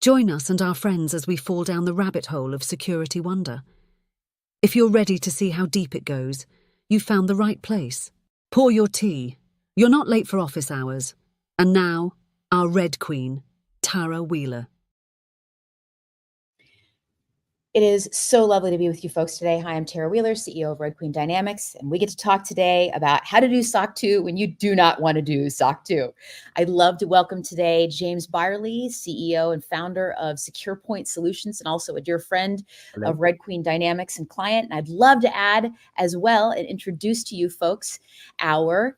Join us and our friends as we fall down the rabbit hole of security wonder. If you're ready to see how deep it goes, you've found the right place. Pour your tea. You're not late for office hours. And now, our Red Queen, Terra Wheeler. It is so lovely to be with you folks today. Hi, I'm Terra Wheeler, CEO of Red Queen Dynamics, and we get to talk today about how to do SOC 2 when you do not want to do SOC 2. I'd love to welcome today James Bierly, CEO and founder of SecurePoint Solutions, and also a dear friend of Red Queen Dynamics and client. And I'd love to add as well and introduce to you folks our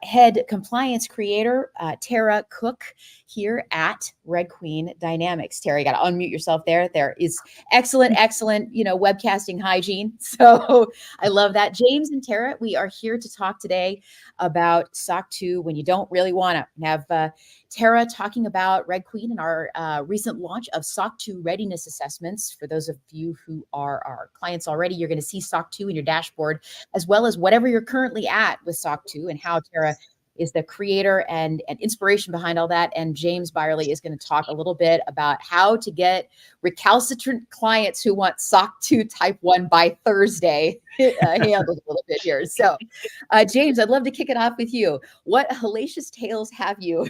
head compliance creator, Terra Cooke, here at Red Queen Dynamics. Terra, you got to unmute yourself there. There is excellent, webcasting hygiene. So I love that. James and Terra, we are here to talk today about SOC 2 when you don't really want to. We have Terra talking about Red Queen and our recent launch of SOC 2 readiness assessments. For those of you who are our clients already, you're going to see SOC 2 in your dashboard, as well as whatever you're currently at with SOC 2 and how Terra is the creator and inspiration behind all that. And James Bierly is going to talk a little bit about how to get recalcitrant clients who want SOC 2 Type 1 by Thursday handled a little bit here. So, James, I'd love to kick it off with you. What hellacious tales have you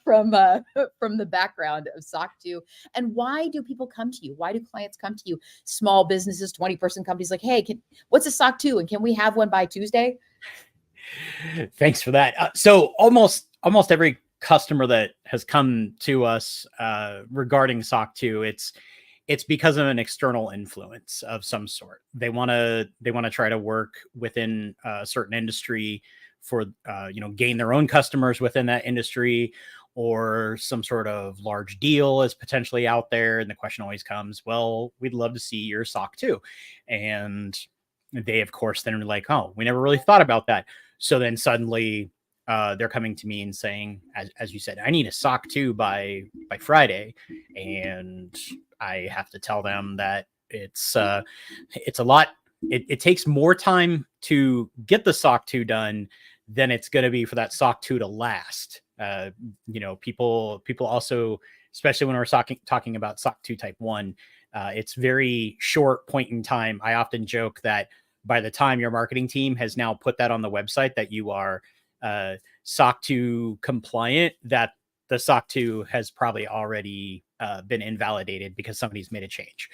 from the background of SOC 2? And why do people come to you? Why do clients come to you? Small businesses, 20-person companies like, hey, what's a SOC 2? And can we have one by Tuesday? Thanks for that. So almost every customer that has come to us regarding SOC 2, it's because of an external influence of some sort. They want to try to work within a certain industry for gain their own customers within that industry, or some sort of large deal is potentially out there. And the question always comes, well, we'd love to see your SOC 2. And they, of course, then are like, oh, we never really thought about that. So then suddenly they're coming to me and saying, as you said, I need a SOC 2 by Friday. And I have to tell them that it's a lot. It takes more time to get the SOC 2 done than it's going to be for that SOC 2 to last. People also, especially when we're talking about SOC 2 Type 1, it's very short point in time. I often joke that by the time your marketing team has now put that on the website that you are SOC 2 compliant, that the SOC 2 has probably already been invalidated because somebody's made a change.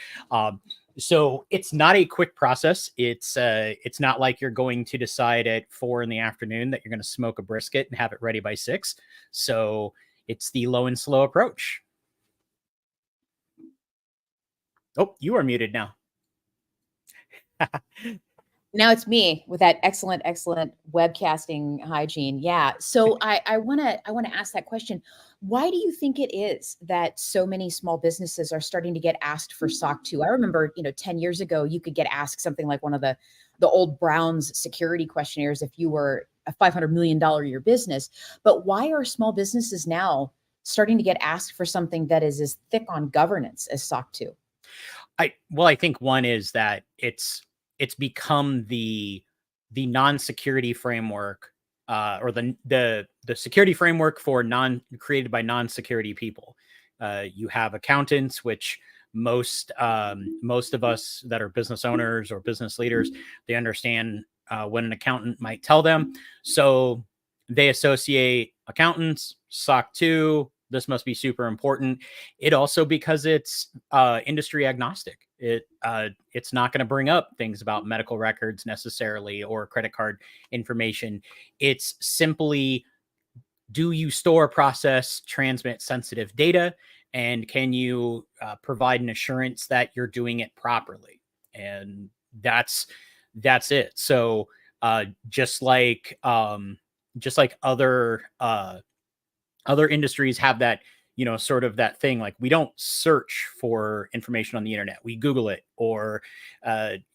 So it's not a quick process. It's not like you're going to decide at 4 p.m. that you're going to smoke a brisket and have it ready by 6. So it's the low and slow approach. Oh, you are muted now. Now it's me with that excellent webcasting hygiene. Yeah. So I want to ask that question. Why do you think it is that so many small businesses are starting to get asked for SOC 2? I remember, 10 years ago, you could get asked something like one of the old Brown's security questionnaires if you were a $500 million a year business. But why are small businesses now starting to get asked for something that is as thick on governance as SOC 2? I think one is that it's become the non-security framework, or the security framework for created by non-security people. You have accountants, which most of us that are business owners or business leaders, they understand what an accountant might tell them. So they associate accountants, SOC 2. This must be super important. It also, because it's industry agnostic. It's not going to bring up things about medical records necessarily or credit card information. It's simply, do you store, process, transmit sensitive data? And can you provide an assurance that you're doing it properly? And that's it. So just like other industries have that, sort of that thing, like we don't search for information on the internet. We Google it, or,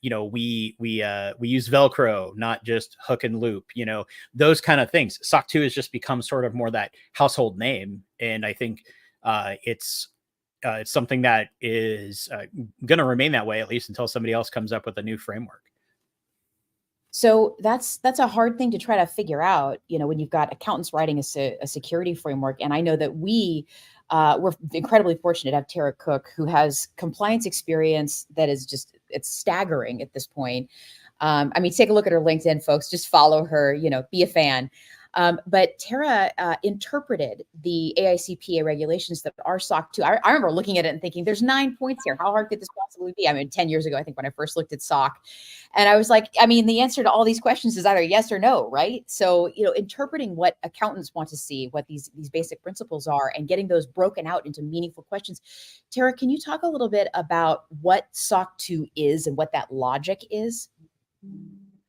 we use Velcro, not just hook and loop, those kind of things. SOC 2 has just become sort of more that household name. And I think it's something that is going to remain that way, at least until somebody else comes up with a new framework. So that's a hard thing to try to figure out, when you've got accountants writing a security framework. And I know that we we're incredibly fortunate to have Terra Cooke, who has compliance experience that is just, it's staggering at this point. I mean, take a look at her LinkedIn, folks. Just follow her, be a fan. But Terra interpreted the AICPA regulations that are SOC 2. I remember looking at it and thinking, there's 9 points here. How hard could this possibly be? I mean, 10 years ago, I think, when I first looked at SOC. And I was like, I mean, the answer to all these questions is either yes or no, right? So, interpreting what accountants want to see, what these basic principles are, and getting those broken out into meaningful questions. Terra, can you talk a little bit about what SOC 2 is and what that logic is?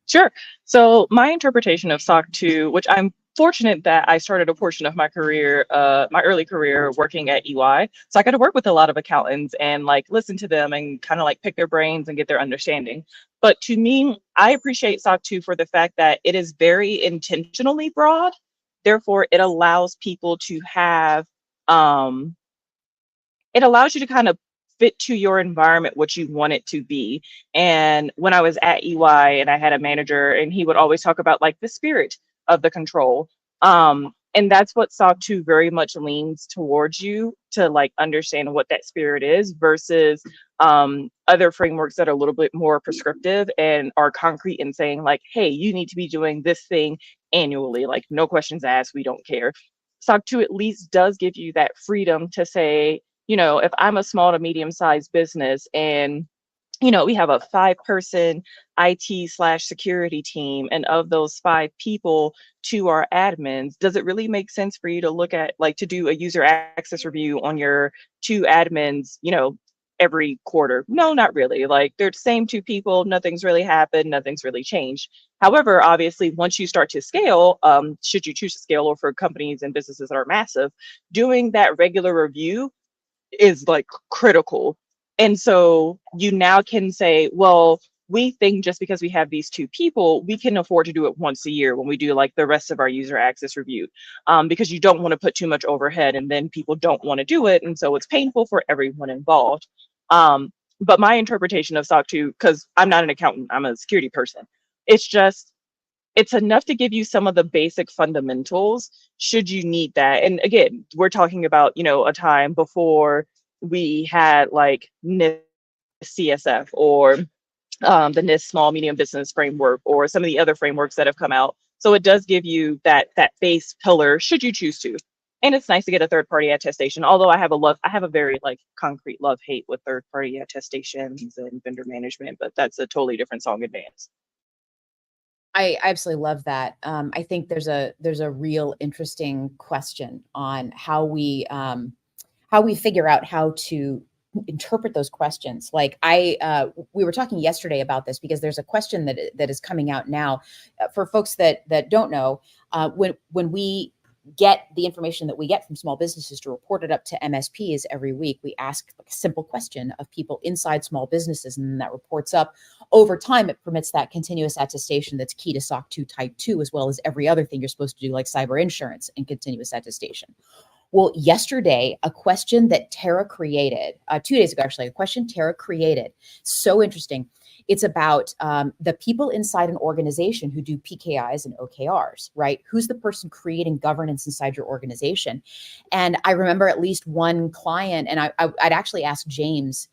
Sure. So my interpretation of SOC 2, which I'm fortunate that I started a portion of my career, my early career working at EY. So I got to work with a lot of accountants and like listen to them and kind of like pick their brains and get their understanding. But to me, I appreciate SOC 2 for the fact that it is very intentionally broad. Therefore, it allows people to have, it allows you to kind of fit to your environment what you want it to be. And when I was at EY and I had a manager, and he would always talk about like the spirit of the control. And that's what SOC 2 very much leans towards you to like understand what that spirit is versus other frameworks that are a little bit more prescriptive and are concrete in saying like, hey, you need to be doing this thing annually, like no questions asked, we don't care. SOC 2 at least does give you that freedom to say, if I'm a small to medium-sized business and, we have a 5-person IT/security team, and of those 5 people, 2 are admins, does it really make sense for you to look at, like, to do a user access review on your 2 admins, every quarter? No, not really. Like, they're the same 2 people, nothing's really happened, nothing's really changed. However, obviously, once you start to scale, should you choose to scale, or for companies and businesses that are massive, doing that regular review is like critical. And so you now can say, well, we think just because we have these 2 people, we can afford to do it once a year when we do like the rest of our user access review, because you don't want to put too much overhead and then people don't want to do it. And so it's painful for everyone involved. But my interpretation of SOC 2, because I'm not an accountant, I'm a security person, it's enough to give you some of the basic fundamentals should you need that. And again, we're talking about, a time before we had like NIST CSF or the NIST Small Medium Business Framework or some of the other frameworks that have come out. So it does give you that base pillar should you choose to. And it's nice to get a third-party attestation, although I have a very like concrete love-hate with third-party attestations and vendor management, but that's a totally different song and dance. I absolutely love that. I think there's a real interesting question on how we figure out how to interpret those questions. Like we were talking yesterday about this because there's a question that is coming out now for folks that don't know. When we get the information that we get from small businesses to report it up to MSPs every week, we ask a simple question of people inside small businesses, and then that reports up. Over time, it permits that continuous attestation that's key to SOC 2 Type 2, as well as every other thing you're supposed to do, like cyber insurance and continuous attestation. Well, yesterday, a question that Terra created, 2 days ago, actually, a question Terra created, so interesting. It's about the people inside an organization who do PKIs and OKRs, right? Who's the person creating governance inside your organization? And I remember at least one client, and I'd actually ask James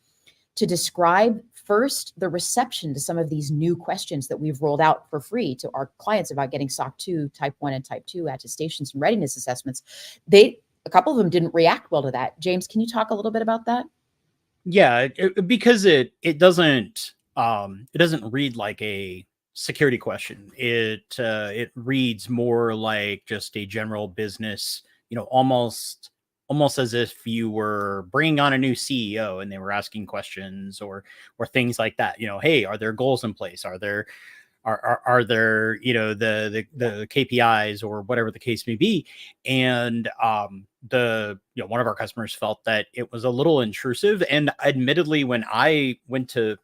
to describe first the reception to some of these new questions that we've rolled out for free to our clients about getting SOC 2 Type 1 and Type 2 attestations and readiness assessments. A couple of them didn't react well to that. James, can you talk a little bit about that? Yeah, because it doesn't read like a security question. It reads more like just a general business, almost as if you were bringing on a new CEO and they were asking questions or things like that. Hey, are there goals in place? Are there the KPIs or whatever the case may be? And one of our customers felt that it was a little intrusive. And admittedly, when I went to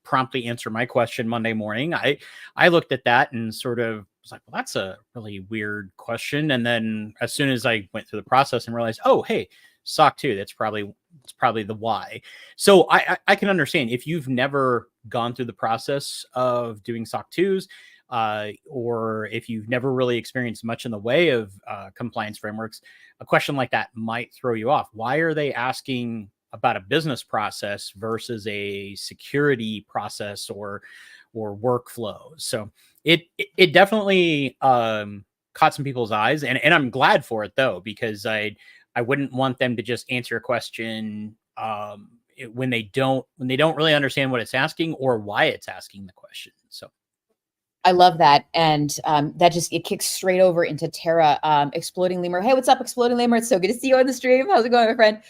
promptly answer my question Monday morning, I looked at that and sort of was like, well, that's a really weird question. And then as soon as I went through the process and realized, oh, hey, SOC 2, it's probably the why. So I can understand if you've never gone through the process of doing SOC 2s, or if you've never really experienced much in the way of compliance frameworks, a question like that might throw you off. Why are they asking about a business process versus a security process or workflow? So it definitely caught some people's eyes, and I'm glad for it though, because I wouldn't want them to just answer a question when they don't really understand what it's asking or why it's asking the question. So I love that. And that just, it kicks straight over into Terra, Exploding Lemur. Hey, what's up, Exploding Lemur? It's so good to see you on the stream. How's it going, my friend?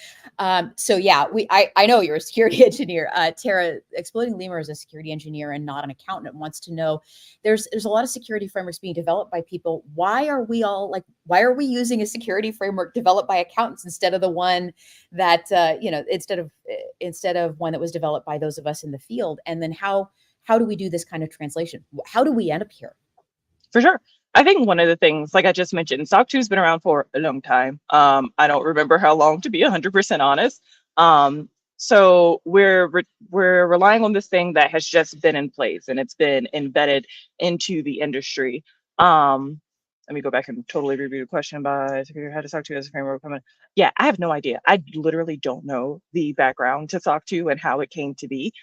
So yeah, I know you're a security engineer. Terra, Exploding Lemur is a security engineer and not an accountant, and wants to know, there's a lot of security frameworks being developed by people. Why are we using a security framework developed by accountants instead of the one that, instead of one that was developed by those of us in the field? And then how do we do this kind of translation? How do we end up here? For sure. I think one of the things, like I just mentioned, SOC 2 has been around for a long time. I don't remember how long, to be 100% honest. So we're relying on this thing that has just been in place, and it's been embedded into the industry. Let me go back and totally review the question by how to SOC 2 as a framework. Yeah, I have no idea. I literally don't know the background to SOC 2 and how it came to be.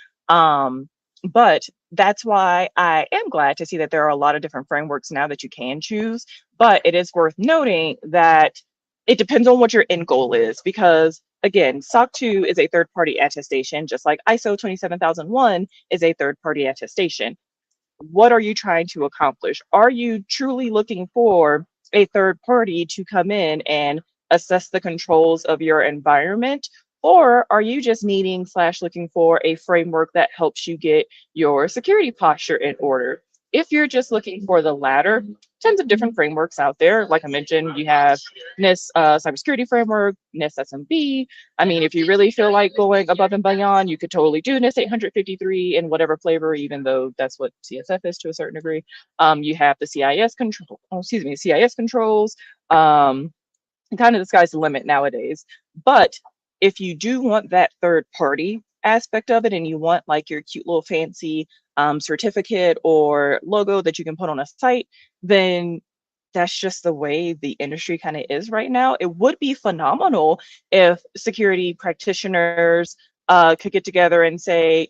But that's why I am glad to see that there are a lot of different frameworks now that you can choose. But it is worth noting that it depends on what your end goal is, because again, SOC 2 is a third-party attestation, just like ISO 27001 is a third-party attestation. What are you trying to accomplish? Are you truly looking for a third party to come in and assess the controls of your environment? Or are you just needing / looking for a framework that helps you get your security posture in order? If you're just looking for the latter, tons of different frameworks out there. Like I mentioned, you have NIST Cybersecurity Framework, NIST SMB. I mean, if you really feel like going above and beyond, you could totally do NIST 853 in whatever flavor, even though that's what CSF is to a certain degree. You have the CIS controls. Kind of the sky's the limit nowadays. But if you do want that third party aspect of it, and you want like your cute little fancy certificate or logo that you can put on a site, then that's just the way the industry kind of is right now. It would be phenomenal if security practitioners could get together and say,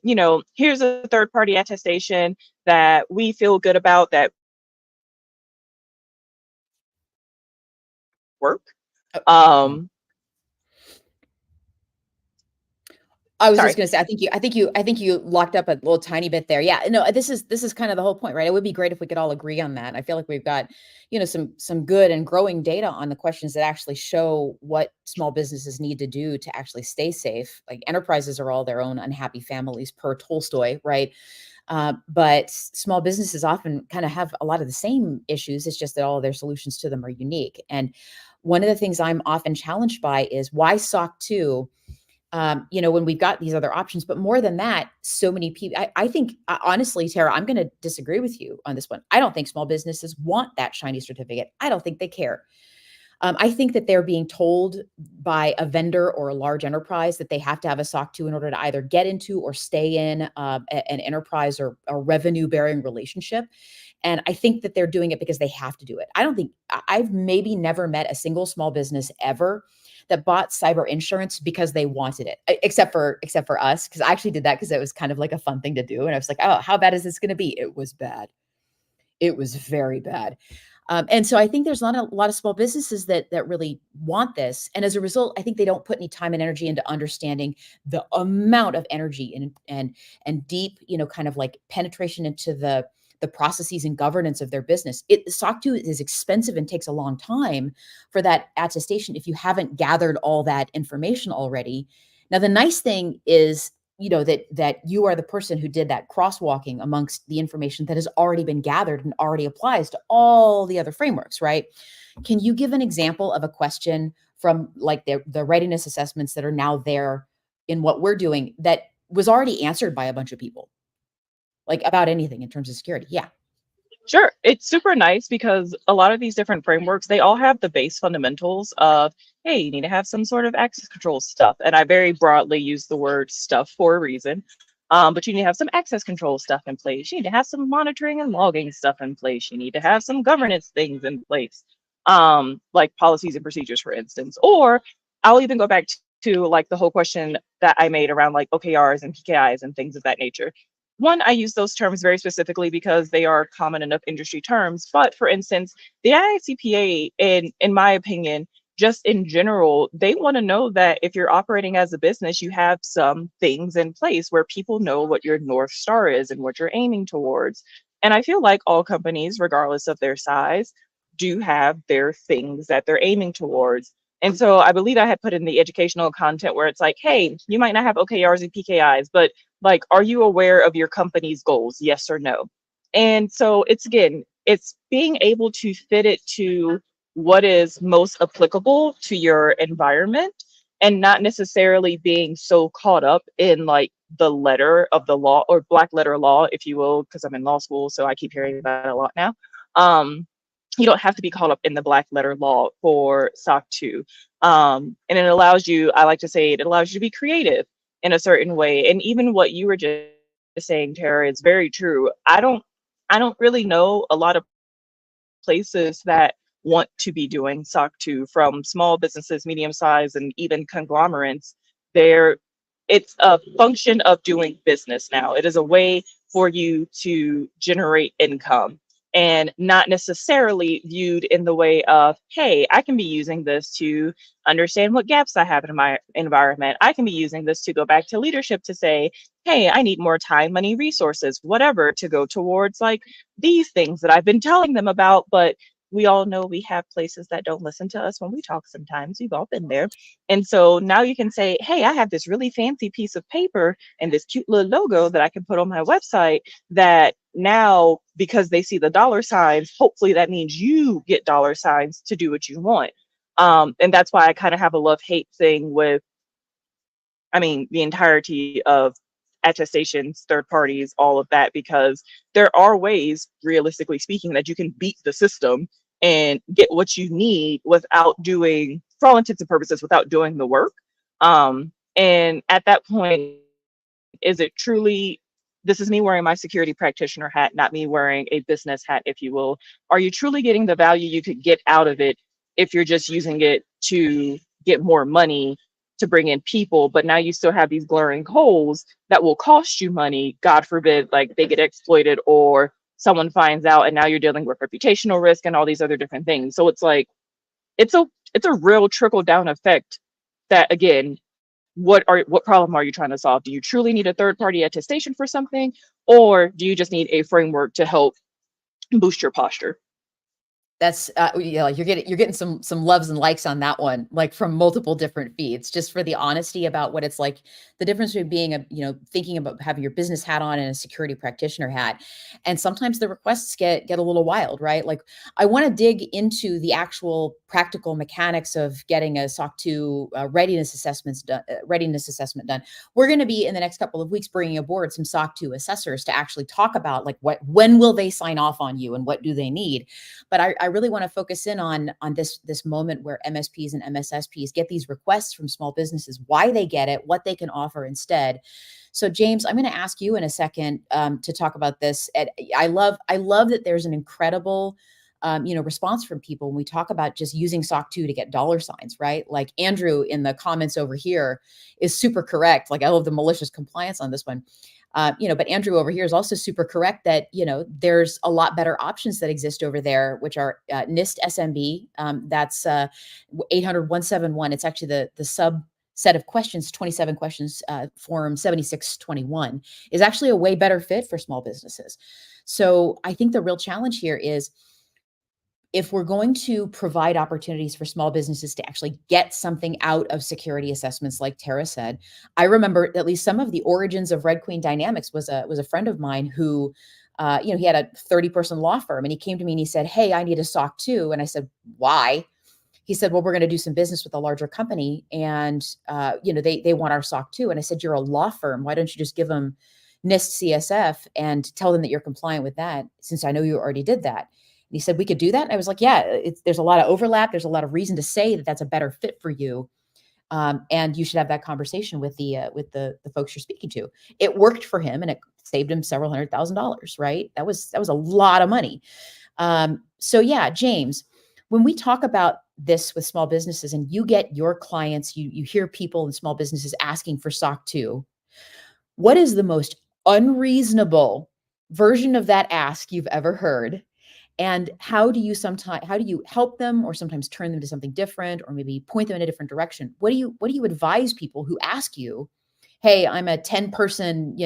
here's a third party attestation that we feel good about, that work. I was Sorry. just going to say, I think you locked up a little tiny bit there. Yeah, no, this is kind of the whole point, right? It would be great if we could all agree on that. I feel like we've got, some good and growing data on the questions that actually show what small businesses need to do to actually stay safe. Like, enterprises are all their own unhappy families, per Tolstoy, right? But small businesses often kind of have a lot of the same issues. It's just that all of their solutions to them are unique. And one of the things I'm often challenged by is why SOC 2, when we've got these other options. But more than that, so many people, I think, honestly, Terra, I'm going to disagree with you on this one. I don't think small businesses want that shiny certificate. I don't think they care. I think that they're being told by a vendor or a large enterprise that they have to have a SOC 2 in order to either get into or stay in an enterprise or a revenue bearing relationship. And I think that they're doing it because they have to do it. I've maybe never met a single small business ever that bought cyber insurance because they wanted it, except for us, because I actually did that because it was kind of like a fun thing to do. And I was like, oh, how bad is this going to be? It was bad. It was very bad. And so I think there's not a lot of small businesses that really want this. And as a result, I think they don't put any time and energy into understanding the amount of energy and deep, kind of like penetration into the processes and governance of their business. SOC 2 is expensive and takes a long time for that attestation if you haven't gathered all that information already. Now, the nice thing is, that you are the person who did that crosswalking amongst the information that has already been gathered and already applies to all the other frameworks, right? Can you give an example of a question from like the readiness assessments that are now there in what we're doing that was already answered by a bunch of people? Like, about anything in terms of security? Yeah. Sure. It's super nice because a lot of these different frameworks, they all have the base fundamentals of, hey, you need to have some sort of access control stuff. And I very broadly use the word stuff for a reason. But you need to have some access control stuff in place. You need to have some monitoring and logging stuff in place. You need to have some governance things in place, like policies and procedures, for instance. Or I'll even go back to like the whole question that I made around like OKRs and PKIs and things of that nature. One, I use those terms very specifically because they are common enough industry terms. But for instance, the IICPA, in my opinion, just in general, they want to know that if you're operating as a business, you have some things in place where people know what your North Star is and what you're aiming towards. And I feel like all companies, regardless of their size, do have their things that they're aiming towards. And so I believe I had put in the educational content where it's like, hey, you might not have OKRs and PKIs, but like, are you aware of your company's goals? Yes or no? And so it's again, it's being able to fit it to what is most applicable to your environment and not necessarily being so caught up in like the letter of the law or black letter law, if you will, because I'm in law school, so I keep hearing that a lot now. You don't have to be caught up in the black letter law for SOC 2. And it allows you, I like to say, it allows you to be creative in a certain way. And even what you were just saying, Tara, is very true. I don't really know a lot of places that want to be doing SOC 2, from small businesses, medium size, and even conglomerates. There, it's a function of doing business now. It is a way for you to generate income and not necessarily viewed in the way of, hey, I can be using this to understand what gaps I have in my environment. I can be using this to go back to leadership to say, hey, I need more time, money, resources, whatever, to go towards like these things that I've been telling them about. But we all know we have places that don't listen to us when we talk sometimes. We've all been there. And so now you can say, hey, I have this really fancy piece of paper and this cute little logo that I can put on my website that now, because they see the dollar signs, hopefully that means you get dollar signs to do what you want. And that's why I kind of have a love-hate thing with, I mean, the entirety of attestations, third parties, all of that, because there are ways, realistically speaking, that you can beat the system and get what you need without doing, for all intents and purposes, without doing the work. And at that point, is it truly, this is me wearing my security practitioner hat, not me wearing a business hat, if you will. Are you truly getting the value you could get out of it if you're just using it to get more money to bring in people, but now you still have these glaring holes that will cost you money, God forbid, like they get exploited or someone finds out, and now you're dealing with reputational risk and all these other different things. So it's like, it's a real trickle down effect that, again, what problem are you trying to solve? Do you truly need a third party attestation for something, or do you just need a framework to help boost your posture? That's yeah, you're getting some loves and likes on that one, like from multiple different feeds, just for the honesty about what it's like, the difference between being a, thinking about having your business hat on and a security practitioner hat. And sometimes the requests get a little wild, right? Like, I want to dig into the actual practical mechanics of getting a SOC 2 readiness assessment done. We're going to be in the next couple of weeks bringing aboard some SOC 2 assessors to actually talk about like when will they sign off on you and what do they need. But I really want to focus in on this moment where MSPs and MSSPs get these requests from small businesses, why they get it, what they can offer instead. So James, I'm going to ask you in a second to talk about this. And I love that there's an incredible response from people when we talk about just using SOC 2 to get dollar signs, right? Like Andrew in the comments over here is super correct. Like, I love the malicious compliance on this one. But Andrew over here is also super correct that, there's a lot better options that exist over there, which are NIST SMB. That's 800-171. It's actually the subset of questions, 27 questions, form 7621 is actually a way better fit for small businesses. So I think the real challenge here is, if we're going to provide opportunities for small businesses to actually get something out of security assessments, like Terra said, I remember at least some of the origins of Red Queen Dynamics was a friend of mine who, he had a 30-person law firm, and he came to me and he said, hey, I need a SOC 2. And I said, why? He said, well, we're going to do some business with a larger company, and, they want our SOC 2. And I said, you're a law firm. Why don't you just give them NIST CSF and tell them that you're compliant with that, since I know you already did that? And he said, we could do that. And I was like, yeah, there's a lot of overlap. There's a lot of reason to say that that's a better fit for you. And you should have that conversation with the folks you're speaking to. It worked for him, and it saved him several $100,000, right? That was a lot of money. So yeah, James, when we talk about this with small businesses and you get your clients, you hear people in small businesses asking for SOC 2, what is the most unreasonable version of that ask you've ever heard? And how do you help them, or sometimes turn them to something different, or maybe point them in a different direction? What do you advise people who ask you, hey, I'm a 10-person,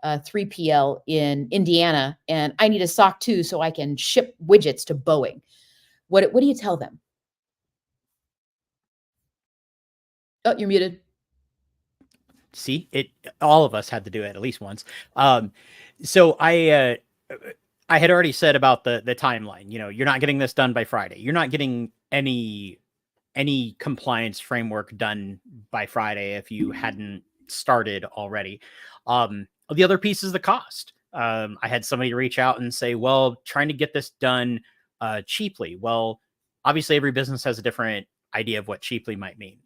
3PL in Indiana, and I need a SOC 2 so I can ship widgets to Boeing? What do you tell them? Oh, you're muted. See, all of us had to do it at least once. So I had already said about the timeline. You're not getting this done by Friday. You're not getting any compliance framework done by Friday if you hadn't started already. The other piece is the cost. I had somebody reach out and say, well, trying to get this done cheaply. Well, obviously every business has a different idea of what cheaply might mean.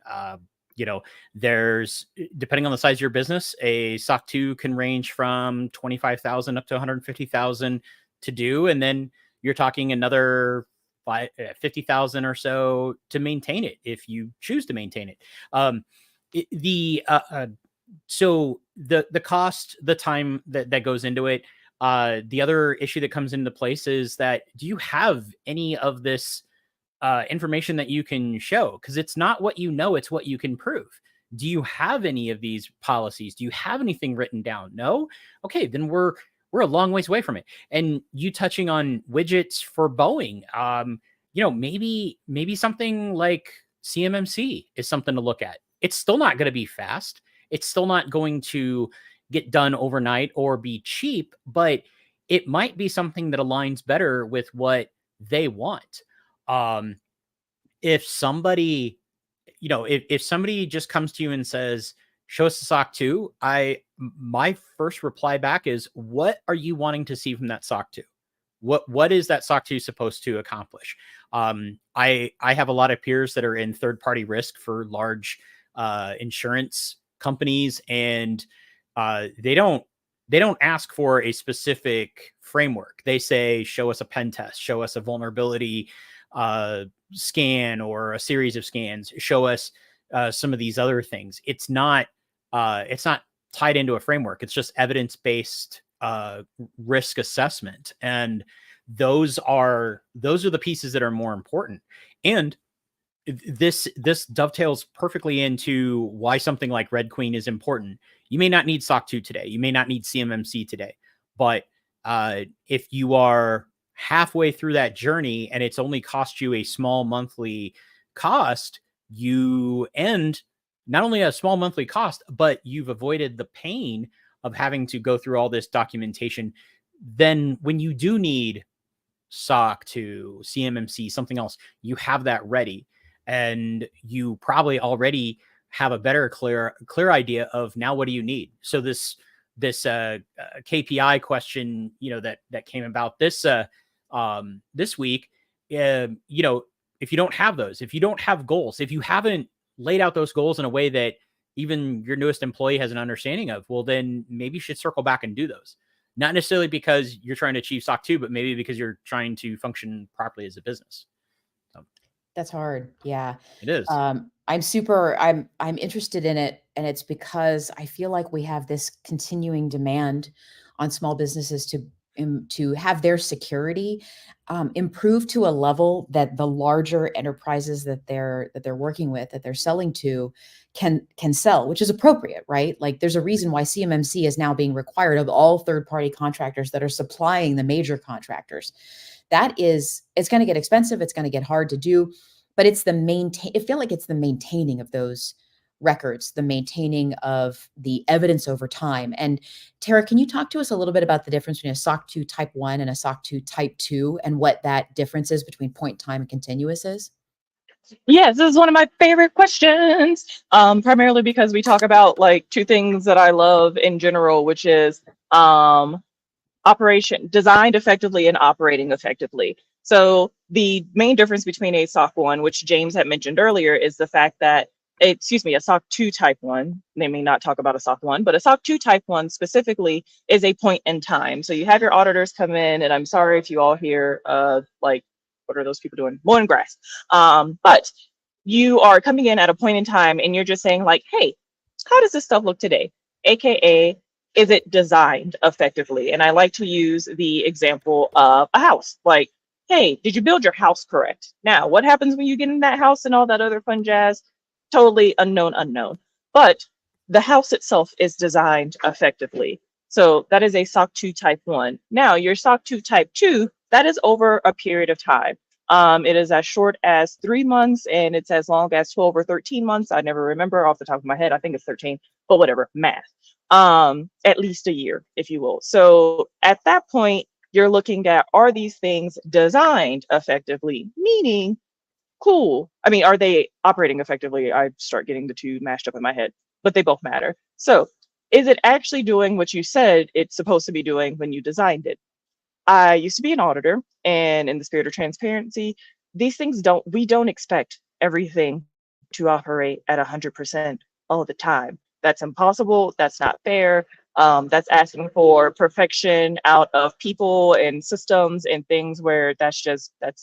There's, depending on the size of your business, a SOC 2 can range from 25,000 up to 150,000 to do. And then you're talking another 50,000 or so to maintain it, if you choose to maintain it. So the cost, the time that goes into it. The other issue that comes into place is that, do you have any of this information that you can show? Because it's not what you know, it's what you can prove. Do you have any of these policies? Do you have anything written down? No? Okay, then we're a long ways away from it. And you touching on widgets for Boeing, maybe something like CMMC is something to look at. It's still not going to be fast. It's still not going to get done overnight or be cheap, but it might be something that aligns better with what they want. If somebody, if somebody just comes to you and says, show us the SOC 2, my first reply back is, what are you wanting to see from that SOC 2? What is that SOC 2 supposed to accomplish? I have a lot of peers that are in third-party risk for large insurance companies, and they don't ask for a specific framework. They say, show us a pen test, show us a vulnerability scan or a series of scans, show us some of these other things. It's not tied into a framework. It's just evidence-based risk assessment. And those are the pieces that are more important. And this dovetails perfectly into why something like Red Queen is important. You may not need SOC 2 today. You may not need CMMC today, but if you are halfway through that journey and it's only cost you a small monthly cost, you end not only a small monthly cost, but you've avoided the pain of having to go through all this documentation. Then when you do need SOC 2, CMMC, something else, you have that ready, and you probably already have a better clear idea of now what do you need. So this KPI question, that came about this week, if you don't have those, if you don't have goals, if you haven't laid out those goals in a way that even your newest employee has an understanding of, well, then maybe you should circle back and do those. Not necessarily because you're trying to achieve SOC 2, but maybe because you're trying to function properly as a business. So. That's hard. Yeah, it is. I'm interested in it. And it's because I feel like we have this continuing demand on small businesses to have their security improve to a level that the larger enterprises that they're working with, that they're selling to, can sell, which is appropriate, right? Like, there's a reason why CMMC is now being required of all third-party contractors that are supplying the major contractors. It's going to get expensive. It's going to get hard to do, but I feel like it's the maintaining of those records, the maintaining of the evidence over time. And Terra, can you talk to us a little bit about the difference between a SOC 2 type 1 and a SOC 2 type 2, and what that difference is between point time and continuous is? Yes, this is one of my favorite questions, primarily because we talk about like two things that I love in general, which is operation, designed effectively and operating effectively. So the main difference between a SOC 1, which James had mentioned earlier, is the fact that excuse me, a SOC 2 type 1, they may not talk about a SOC 1, but a SOC 2 type 1 specifically is a point in time. So you have your auditors come in, and I'm sorry if you all hear, like, what are those people doing? Mowing grass. But you are coming in at a point in time and you're just saying like, hey, how does this stuff look today? AKA, is it designed effectively? And I like to use the example of a house. Like, hey, did you build your house correct? Now, what happens when you get in that house and all that other fun jazz? Totally unknown. But the house itself is designed effectively. So that is a SOC 2 type 1. Now, your SOC 2 type 2, that is over a period of time. It is as short as 3 months, and it's as long as 12 or 13 months. I never remember off the top of my head. I think it's 13, but whatever, math. At least a year, if you will. So at that point, you're looking at, are these things designed effectively? Meaning, cool. I mean, are they operating effectively? I start getting the two mashed up in my head, but they both matter. So is it actually doing what you said it's supposed to be doing when you designed it? I used to be an auditor, and in the spirit of transparency, these things we don't expect everything to operate at 100% all the time. That's impossible. That's not fair. That's asking for perfection out of people and systems and things where that's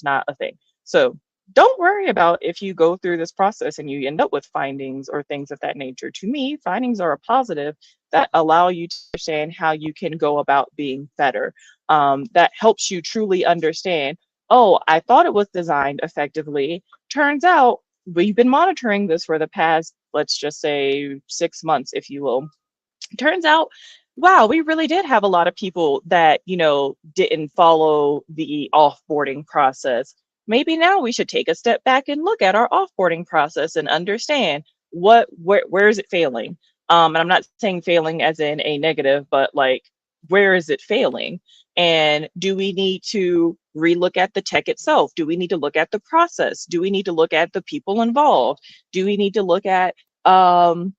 not a thing. So don't worry about if you go through this process and you end up with findings or things of that nature. To me, findings are a positive that allow you to understand how you can go about being better. That helps you truly understand, oh, I thought it was designed effectively. Turns out we've been monitoring this for the past, let's just say 6 months, if you will. Turns out, wow, we really did have a lot of people that, didn't follow the offboarding process. Maybe now we should take a step back and look at our offboarding process and understand where is it failing? And I'm not saying failing as in a negative, but like, where is it failing? And do we need to relook at the tech itself? Do we need to look at the process? Do we need to look at the people involved? Do we need to look at the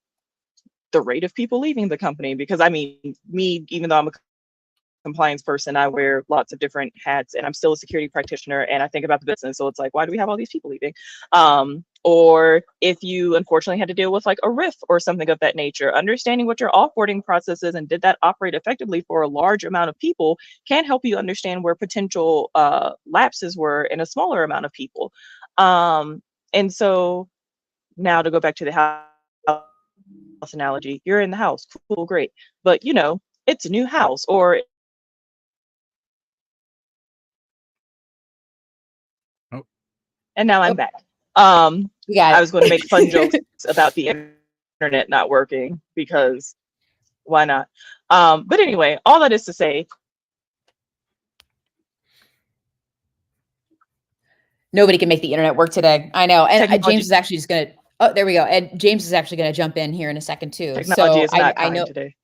rate of people leaving the company? Because I mean, me, even though I'm a compliance person, I wear lots of different hats, and I'm still a security practitioner, and I think about the business. So it's like, why do we have all these people leaving? Or if you unfortunately had to deal with like a RIF or something of that nature, understanding what your offboarding process is and did that operate effectively for a large amount of people can help you understand where potential lapses were in a smaller amount of people. And so now to go back to the house analogy, you're in the house, cool, great, but it's a new house, or and now I'm back. I was going to make fun jokes about the internet not working, because why not? But anyway, all that is to say, nobody can make the internet work today. I know. And James is actually just going to, oh, there we go. And James is actually going to jump in here in a second too. Technology is not kind today.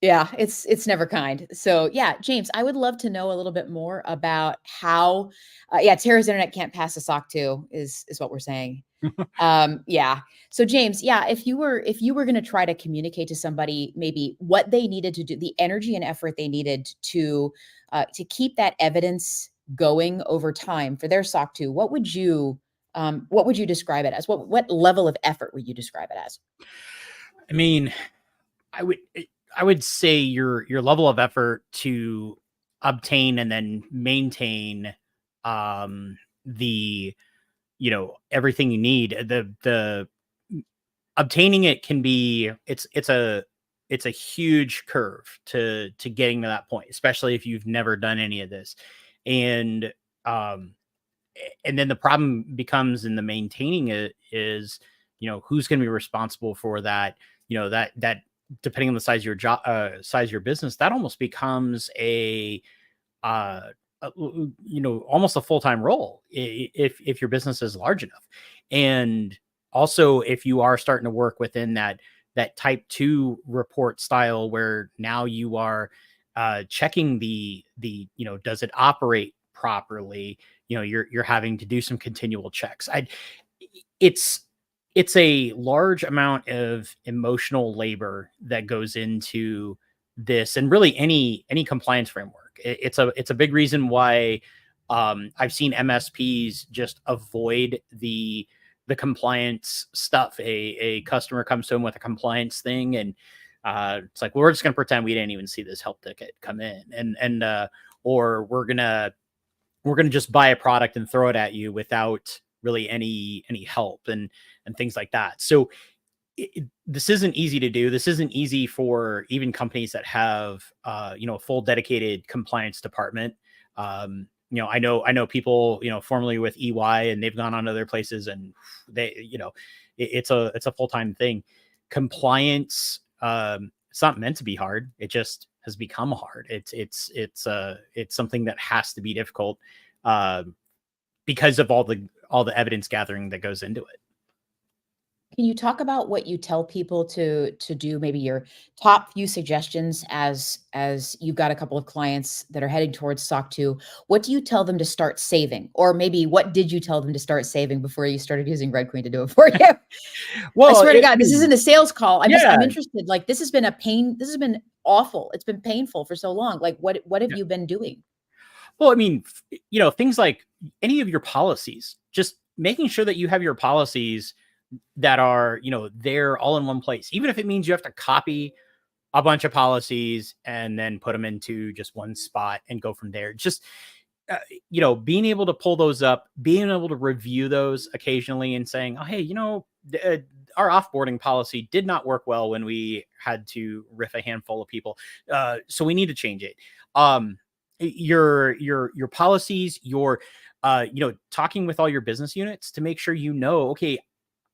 Yeah, it's never kind. So yeah, James, I would love to know a little bit more about how, Terra's internet can't pass a SOC 2 is what we're saying. Yeah. So James, if you were going to try to communicate to somebody maybe what they needed to do, the energy and effort they needed to keep that evidence going over time for their SOC 2, what would you describe it as? What level of effort would you describe it as? I mean, I would say your level of effort to obtain and then maintain the everything you need. The obtaining it can be it's a huge curve to getting to that point, especially if you've never done any of this. And then the problem becomes in the maintaining it is, who's going to be responsible for that? That depending on the size of your job, size of your business, that almost becomes almost a full-time role if your business is large enough. And also, if you are starting to work within that type 2 report style, where now you are checking the does it operate properly? You're having to do some continual checks. It's a large amount of emotional labor that goes into this, and really any compliance framework. It's a big reason why I've seen MSPs just avoid the the compliance stuff. A customer comes home with a compliance thing, and it's like, well, we're just going to pretend we didn't even see this help ticket come in, or we're gonna just buy a product and throw it at you without really any help and things like that. So this isn't easy to do. This isn't easy for even companies that have a full dedicated compliance department. I know people, formerly with EY, and they've gone on to other places, and they, it's a full-time thing. Compliance, it's not meant to be hard. It just has become hard. It's something that has to be difficult because of all the evidence gathering that goes into it. Can you talk about what you tell people to do? Maybe your top few suggestions as you've got a couple of clients that are heading towards SOC 2. What do you tell them to start saving? Or maybe what did you tell them to start saving before you started using Red Queen to do it for you? Well, I swear to God, this isn't a sales call. I'm Yeah. interested. Like, this has been a pain. This has been awful. It's been painful for so long. Like, what have you been doing? Well, I mean, things like any of your policies, just making sure that you have your policies that are, they're all in one place, even if it means you have to copy a bunch of policies and then put them into just one spot and go from there. Just, being able to pull those up, being able to review those occasionally and saying, oh, hey, our offboarding policy did not work well when we had to riff a handful of people. So we need to change it. Your policies, talking with all your business units to make sure, okay,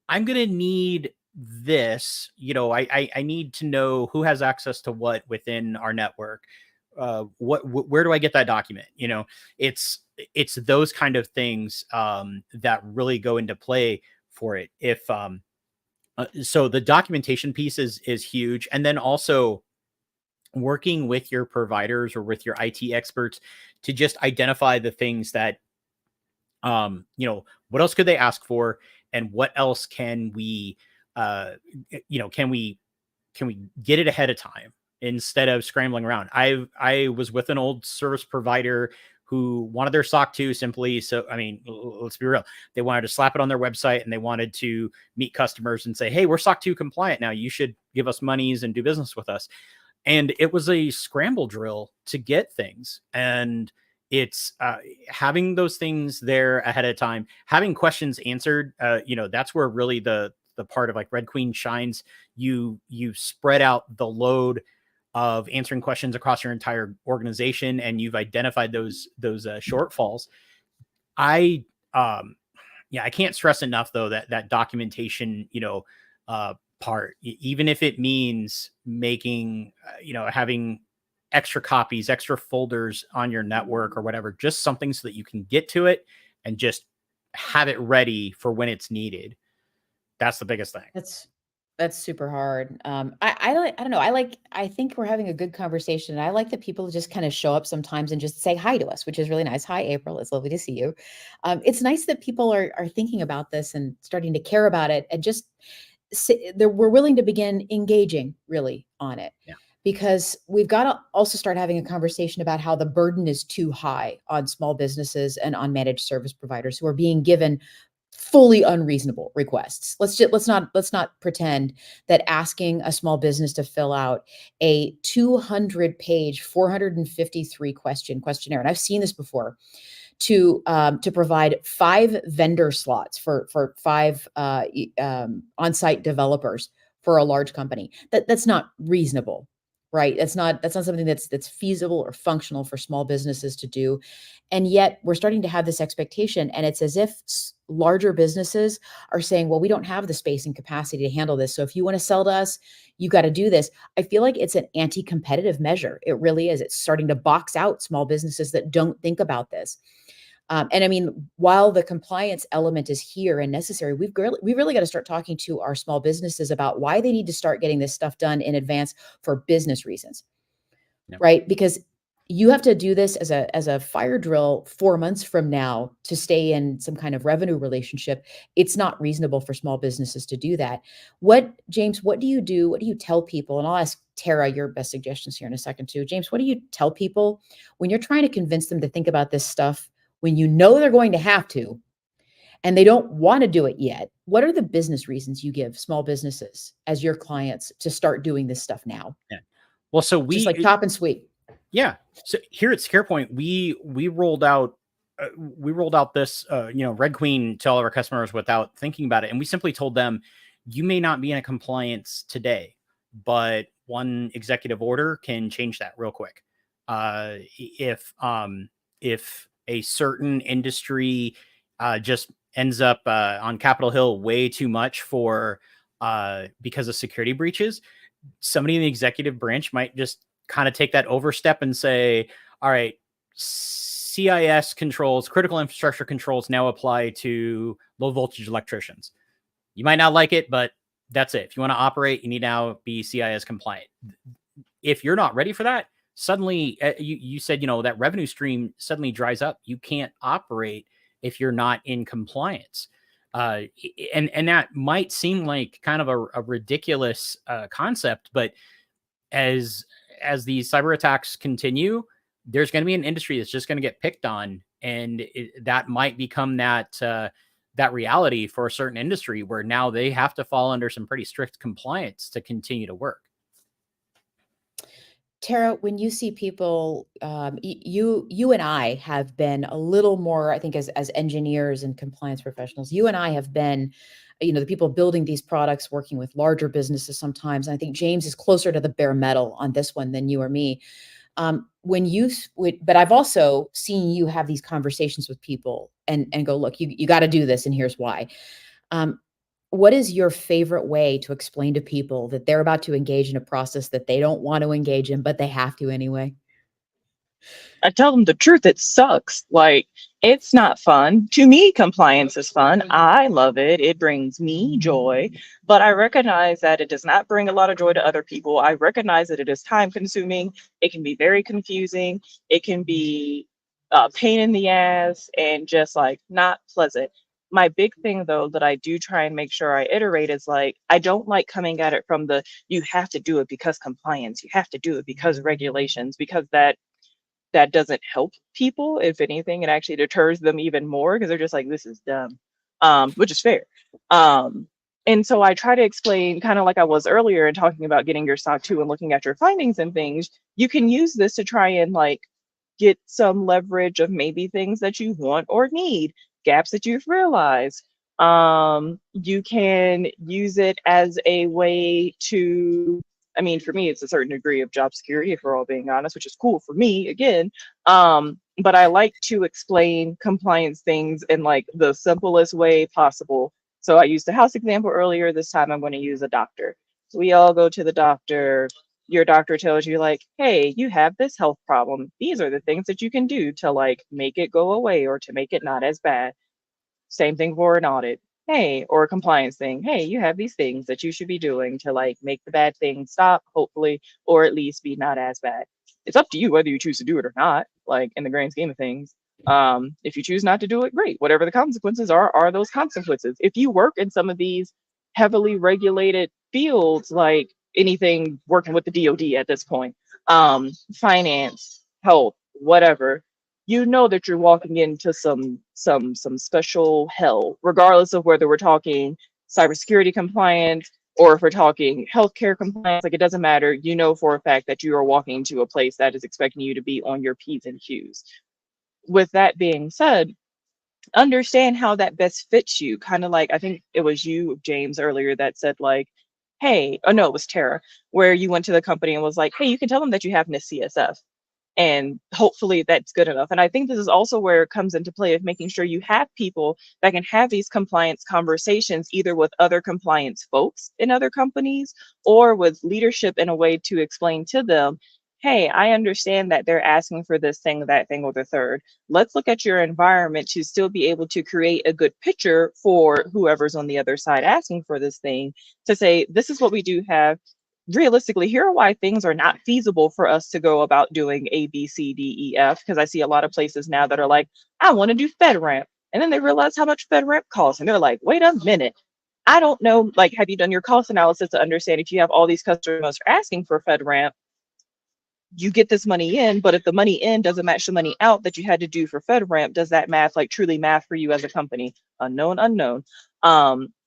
I'm going to need this, I need to know who has access to what within our network. Where do I get that document? It's those kind of things that really go into play for it. So the documentation piece is huge. And then also working with your providers or with your IT experts to just identify the things that, what else could they ask for? And what else can we get it ahead of time instead of scrambling around? I was with an old service provider who wanted their SOC 2 simply. So, I mean, let's be real. They wanted to slap it on their website, and they wanted to meet customers and say, hey, we're SOC 2 compliant now. You should give us monies and do business with us. And it was a scramble drill to get things. And it's having those things there ahead of time, having questions answered. That's where really the part of like Red Queen shines. You spread out the load of answering questions across your entire organization, and you've identified those shortfalls. I can't stress enough though that documentation, part, even if it means making, having extra copies, extra folders on your network or whatever, just something so that you can get to it and just have it ready for when it's needed. That's the biggest thing. That's super hard. I don't know. I think we're having a good conversation. And I like that people just kind of show up sometimes and just say hi to us, which is really nice. Hi, April. It's lovely to see you. It's nice that people are thinking about this and starting to care about it, and just we're willing to begin engaging really on it. Yeah. Because we've got to also start having a conversation about how the burden is too high on small businesses and on managed service providers who are being given fully unreasonable requests. Let's not pretend that asking a small business to fill out a 200-page, 453 question questionnaire, and I've seen this before, to provide 5 vendor slots for 5 on-site developers for a large company. That's not reasonable. Right. That's not something that's feasible or functional for small businesses to do. And yet we're starting to have this expectation, and it's as if larger businesses are saying, well, we don't have the space and capacity to handle this. So if you want to sell to us, you got to do this. I feel like it's an anti-competitive measure. It really is. It's starting to box out small businesses that don't think about this. And I mean, while the compliance element is here and necessary, we really got to start talking to our small businesses about why they need to start getting this stuff done in advance for business reasons, right? Because you have to do this as a fire drill 4 months from now to stay in some kind of revenue relationship. It's not reasonable for small businesses to do that. James, what do you do? What do you tell people? And I'll ask Terra your best suggestions here in a second too. James, what do you tell people when you're trying to convince them to think about this stuff when you know they're going to have to, and they don't want to do it yet, what are the business reasons you give small businesses as your clients to start doing this stuff now? Yeah. Well, so Just like top and sweet. Yeah. So here at SecurePoint, we rolled out this Red Queen to all of our customers without thinking about it, and we simply told them, you may not be in a compliance today, but one executive order can change that real quick. If a certain industry just ends up on Capitol Hill way too much for because of security breaches, somebody in the executive branch might just kind of take that overstep and say, all right, CIS controls, critical infrastructure controls now apply to low voltage electricians. You might not like it, but that's it. If you want to operate, you need to now be CIS compliant. If you're not ready for that, suddenly you said, that revenue stream suddenly dries up. You can't operate if you're not in compliance. And that might seem like kind of a ridiculous concept, but as these cyber attacks continue, there's going to be an industry that's just going to get picked on, and that might become that reality for a certain industry where now they have to fall under some pretty strict compliance to continue to work. Terra, when you see people, you and I have been a little more, I think, as engineers and compliance professionals, you and I have been, the people building these products, working with larger businesses sometimes. And I think James is closer to the bare metal on this one than you or me. But I've also seen you have these conversations with people and go, look, you got to do this, and here's why. What is your favorite way to explain to people that they're about to engage in a process that they don't want to engage in, but they have to anyway? I tell them the truth. It sucks. Like, it's not fun. To me, compliance is fun. I love it. It brings me joy, but I recognize that it does not bring a lot of joy to other people. I recognize that it is time consuming. It can be very confusing. It can be a pain in the ass and just like not pleasant. My big thing though that I do try and make sure I iterate is like, I don't like coming at it from the, you have to do it because compliance, you have to do it because regulations, because that doesn't help people. If anything, it actually deters them even more because they're just like, this is dumb, which is fair. And so I try to explain, kind of like I was earlier and talking about getting your SOC2 and looking at your findings and things, you can use this to try and like get some leverage of maybe things that you want or need, gaps that you've realized. You can use it as a way to, I mean, for me, it's a certain degree of job security, if we're all being honest, which is cool for me, again. But I like to explain compliance things in like the simplest way possible. So I used the house example earlier. This time I'm going to use a doctor. We all go to the doctor. Your doctor tells you like, hey, you have this health problem. These are the things that you can do to like make it go away or to make it not as bad. Same thing for an audit. Hey, or a compliance thing. Hey, you have these things that you should be doing to like make the bad things stop, hopefully, or at least be not as bad. It's up to you whether you choose to do it or not, like in the grand scheme of things. If you choose not to do it, great. Whatever the consequences are those consequences. If you work in some of these heavily regulated fields, like anything working with the DoD at this point, finance, health, whatever, you know that you're walking into some special hell, regardless of whether we're talking cybersecurity compliance or if we're talking healthcare compliance. Like, it doesn't matter. You know for a fact that you are walking to a place that is expecting you to be on your P's and Q's. With that being said, understand how that best fits you. Kind of like, I think it was you, James, earlier that said like, hey, oh no, it was Terra, where you went to the company and was like, hey, you can tell them that you have NIST CSF. And hopefully that's good enough. And I think this is also where it comes into play of making sure you have people that can have these compliance conversations, either with other compliance folks in other companies or with leadership, in a way to explain to them, hey, I understand that they're asking for this thing, that thing, or the third. Let's look at your environment to still be able to create a good picture for whoever's on the other side asking for this thing, to say, this is what we do have. Realistically, here are why things are not feasible for us to go about doing A, B, C, D, E, F, because I see a lot of places now that are like, I want to do FedRAMP. And then they realize how much FedRAMP costs. And they're like, wait a minute. I don't know. Like, have you done your cost analysis to understand if you have all these customers asking for FedRAMP, you get this money in, but if the money in doesn't match the money out that you had to do for FedRAMP, does that math like truly math for you as a company? Unknown, unknown.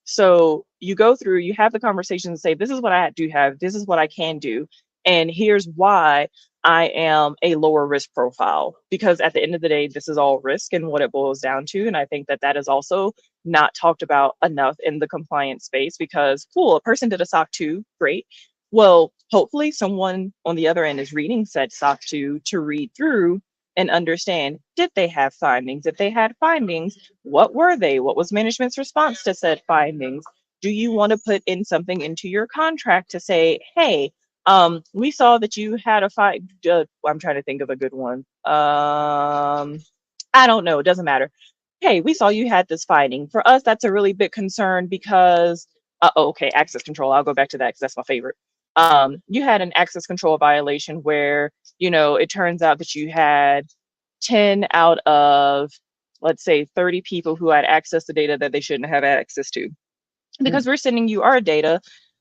So you go through, you have the conversation and say, this is what I do have, this is what I can do, and here's why I am a lower risk profile. Because at the end of the day, this is all risk and what it boils down to. And I think that that is also not talked about enough in the compliance space, because cool, a person did a SOC 2, great. Well, hopefully someone on the other end is reading said SOC 2 to read through and understand, did they have findings? If they had findings, what were they? What was management's response to said findings? Do you want to put in something into your contract to say, hey, we saw that you had a I'm trying to think of a good one. I don't know, it doesn't matter. Hey, we saw you had this finding. For us, that's a really big concern because, okay, access control. I'll go back to that because that's my favorite. You had an access control violation where, you know, it turns out that you had 10 out of, let's say, 30 people who had access to data that they shouldn't have access to. Because we're sending you our data,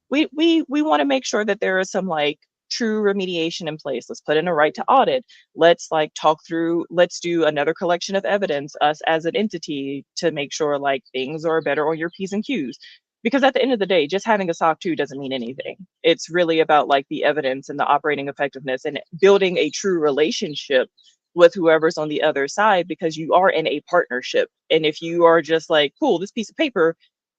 we want to make sure that there is some like true remediation in place. Let's put in a right to audit. Let's like talk through, let's do another collection of evidence, us as an entity, to make sure like things are better on your P's and Q's. Because at the end of the day, just having a SOC 2 doesn't mean anything. It's really about like the evidence and the operating effectiveness and building a true relationship with whoever's on the other side, because you are in a partnership. And if you are just like, cool, this piece of paper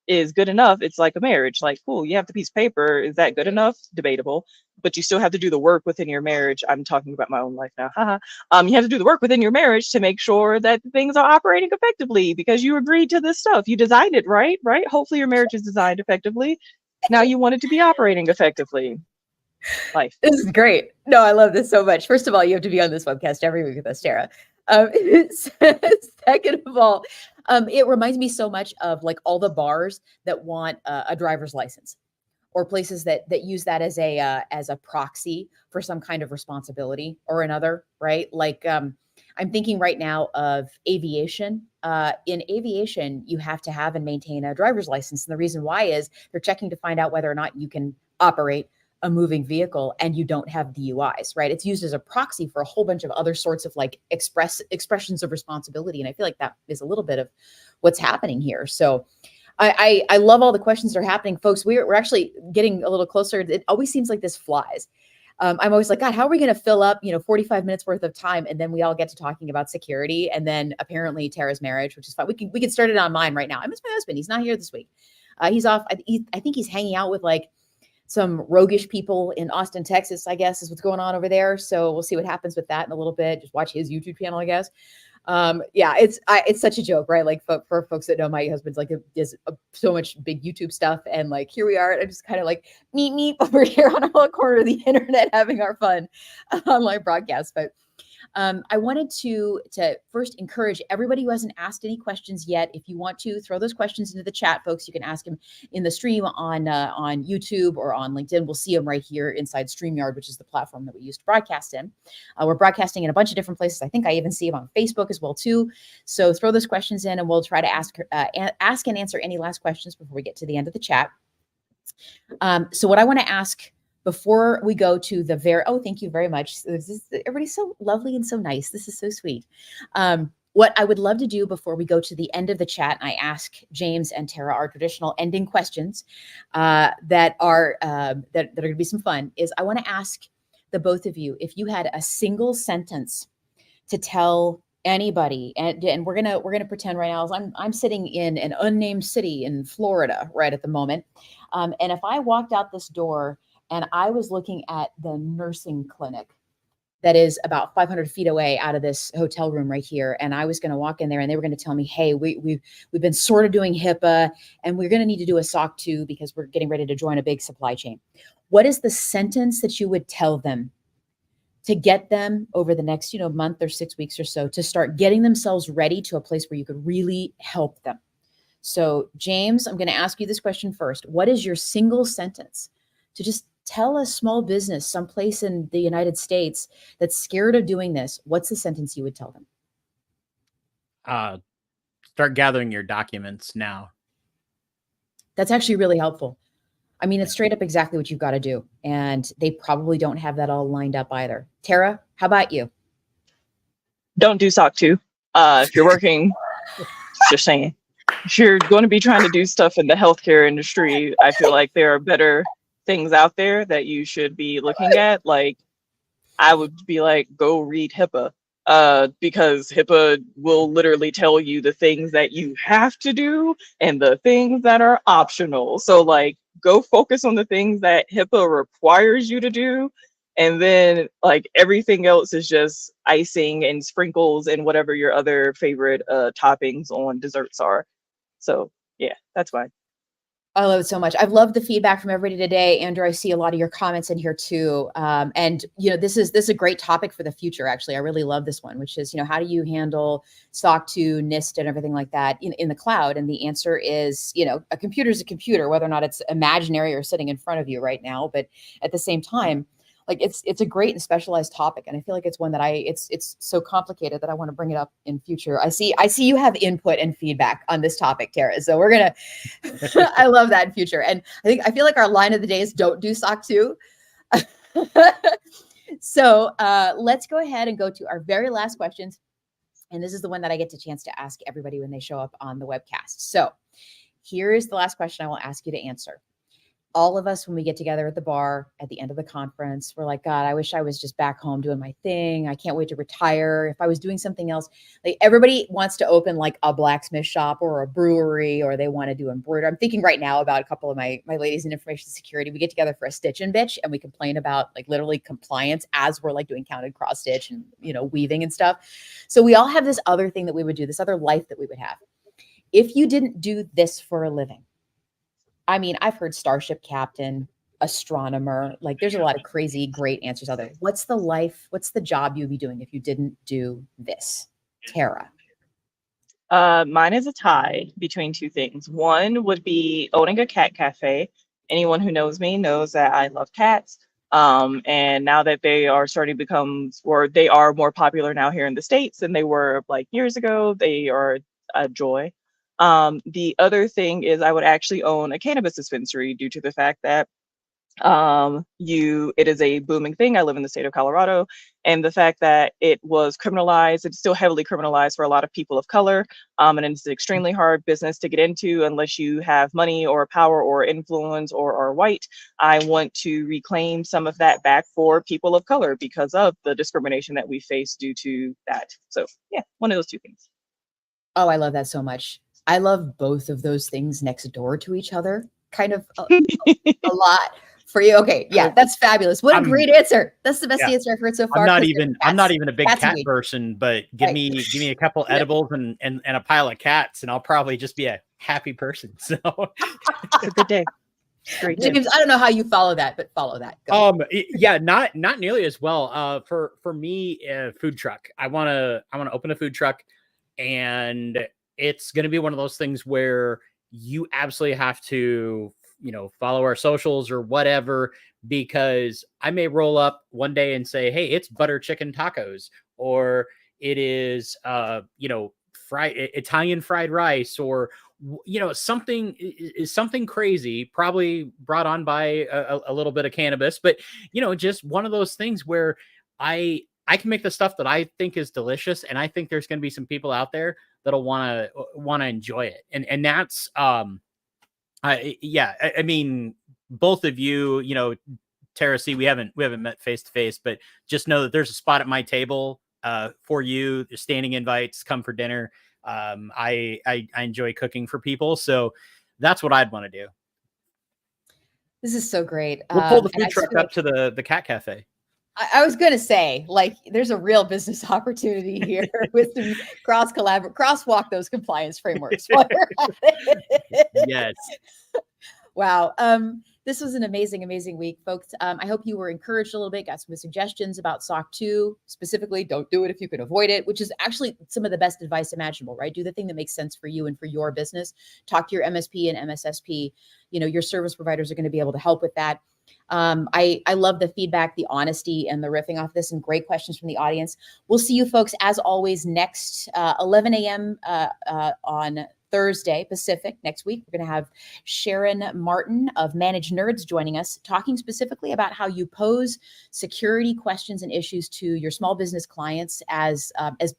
is good enough, it's like a marriage. Like, cool, you have the piece of paper, is that good enough? Debatable. But you still have to do the work within your marriage. I'm talking about my own life now. Haha. You have to do the work within your marriage to make sure that things are operating effectively, because you agreed to this stuff. You designed it, right? Hopefully your marriage is designed effectively. Now you want it to be operating effectively. Life. This is great. No, I love this so much. First of all, you have to be on this webcast every week with us, Terra. Second of all, it reminds me so much of like all the bars that want a driver's license, or places that use that as a proxy for some kind of responsibility or another, right? Like I'm thinking right now of aviation. In aviation, you have to have and maintain a driver's license, and the reason why is they're checking to find out whether or not you can operate a moving vehicle and you don't have DUIs, right? It's used as a proxy for a whole bunch of other sorts of like expressions of responsibility. And I feel like that is a little bit of what's happening here. So I love all the questions that are happening, folks. We're actually getting a little closer. It always seems like this flies. I'm always like, God, how are we going to fill up, 45 minutes worth of time? And then we all get to talking about security. And then apparently Tara's marriage, which is fine. We can start it on mine right now. I miss my husband. He's not here this week. He's off. I think he's hanging out with like some roguish people in Austin, Texas, I guess is what's going on over there. So we'll see what happens with that in a little bit. Just watch his YouTube channel, I guess. Yeah, it's such a joke, right? Like for folks that know, my husband's like does so much big YouTube stuff, and like here we are, and I'm just kind of like meet over here on a whole corner of the internet having our fun online broadcast. But I wanted to first encourage everybody who hasn't asked any questions yet. If you want to throw those questions into the chat, folks, you can ask them in the stream on YouTube or on LinkedIn. We'll see them right here inside StreamYard, which is the platform that we use to broadcast in. We're broadcasting in a bunch of different places. I think I even see them on Facebook as well too. So throw those questions in, and we'll try to ask and answer any last questions before we get to the end of the chat. So what I want to ask before we go to the thank you very much. Everybody's so lovely and so nice. This is so sweet. What I would love to do before we go to the end of the chat, and I ask James and Terra our traditional ending questions that are going to be some fun, is I want to ask the both of you if you had a single sentence to tell anybody, and we're gonna pretend right now I'm sitting in an unnamed city in Florida right at the moment, and if I walked out this door and I was looking at the nursing clinic that is about 500 feet away out of this hotel room right here, and I was going to walk in there and they were going to tell me, hey, we've been sort of doing HIPAA and we're going to need to do a SOC 2 because we're getting ready to join a big supply chain. What is the sentence that you would tell them to get them over the next, month or 6 weeks or so to start getting themselves ready to a place where you could really help them? So James, I'm going to ask you this question first. What is your single sentence to just tell a small business someplace in the United States that's scared of doing this? What's the sentence you would tell them? Start gathering your documents now. That's actually really helpful. I mean, it's straight up exactly what you've got to do. And they probably don't have that all lined up either. Tara, how about you? Don't do SOC 2. If you're working, just saying, if you're going to be trying to do stuff in the healthcare industry, I feel like there are better things out there that you should be looking at. Like, I would be like, go read HIPAA, because HIPAA will literally tell you the things that you have to do and the things that are optional. So like, go focus on the things that HIPAA requires you to do. And then like everything else is just icing and sprinkles and whatever your other favorite toppings on desserts are. So yeah, that's fine. I love it so much. I've loved the feedback from everybody today. Andrew, I see a lot of your comments in here too. And you know, this is a great topic for the future. Actually, I really love this one, which is, you know, how do you handle SOC 2, NIST, and everything like that in the cloud? And the answer is, you know, a computer is a computer, whether or not it's imaginary or sitting in front of you right now. But at the same time, like it's a great and specialized topic, and I feel like it's one that it's so complicated that I want to bring it up in future. I see you have input and feedback on this topic, Terra. So we're gonna. I love that in future, and I feel like our line of the day is don't do SOC 2. So let's go ahead and go to our very last questions, and this is the one that I get the chance to ask everybody when they show up on the webcast. So here is the last question I will ask you to answer. All of us, when we get together at the bar at the end of the conference, we're like, God, I wish I was just back home doing my thing. I can't wait to retire. If I was doing something else, like everybody wants to open like a blacksmith shop or a brewery, or they want to do embroidery. I'm thinking right now about a couple of my ladies in information security. We get together for a stitch and bitch, and we complain about like literally compliance as we're like doing counted cross stitch and, you know, weaving and stuff. So we all have this other thing that we would do, this other life that we would have. If you didn't do this for a living, I mean, I've heard starship captain, astronomer, like there's a lot of crazy, great answers out there. What's the job you'd be doing if you didn't do this? Tara. Mine is a tie between two things. One would be owning a cat cafe. Anyone who knows me knows that I love cats. And now that they are starting to become, or they are more popular now here in the States than they were like years ago, they are a joy. The other thing is I would actually own a cannabis dispensary due to the fact that it is a booming thing. I live in the state of Colorado, and the fact that it was criminalized, it's still heavily criminalized for a lot of people of color. And it's an extremely hard business to get into unless you have money or power or influence or are white. I want to reclaim some of that back for people of color because of the discrimination that we face due to that. So yeah, one of those two things. Oh, I love that so much. I love both of those things next door to each other, kind of a lot for you. Okay. Yeah, that's fabulous. What a great answer. That's the best answer I've heard so far. I'm not even a big cat person, but give me a couple edibles and a pile of cats, and I'll probably just be a happy person. So it's a good day. Great James, I don't know how you follow that, but follow that. Go. Yeah, not nearly as well. For me, food truck. I want to open a food truck, and it's going to be one of those things where you absolutely have to, you know, follow our socials or whatever, because I may roll up one day and say, hey, it's butter chicken tacos, or it is, you know, Italian fried rice, or, you know, something crazy, probably brought on by a little bit of cannabis, but, you know, just one of those things where I can make the stuff that I think is delicious. And I think there's going to be some people out there that'll want to enjoy it. And that's, I mean, both of you, you know, Terra, we haven't met face to face, but just know that there's a spot at my table, for you. There's standing invites, come for dinner. I enjoy cooking for people. So that's what I'd want to do. This is so great. We'll pull the food truck up to the cat cafe. I was going to say, like, there's a real business opportunity here with some crosswalk those compliance frameworks. Yes. Wow. This was an amazing, amazing week, folks. I hope you were encouraged a little bit, got some suggestions about SOC 2. Specifically, don't do it if you can avoid it, which is actually some of the best advice imaginable, right? Do the thing that makes sense for you and for your business. Talk to your MSP and MSSP. You know, your service providers are going to be able to help with that. I love the feedback, the honesty, and the riffing off this, and great questions from the audience. We'll see you folks, as always, next 11 a.m. On Thursday Pacific next week, we're going to have Sharon Martin of Managed Nerds joining us, talking specifically about how you pose security questions and issues to your small business clients as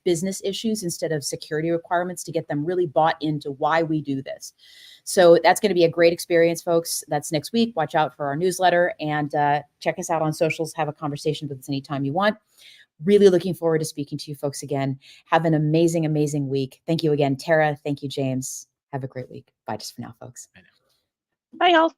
business issues instead of security requirements, to get them really bought into why we do this. So that's going to be a great experience, folks. That's next week. Watch out for our newsletter and check us out on socials. Have a conversation with us anytime you want. Really looking forward to speaking to you folks again. Have an amazing, amazing week. Thank you again, Terra. Thank you, James. Have a great week. Bye just for now, folks. Bye, y'all.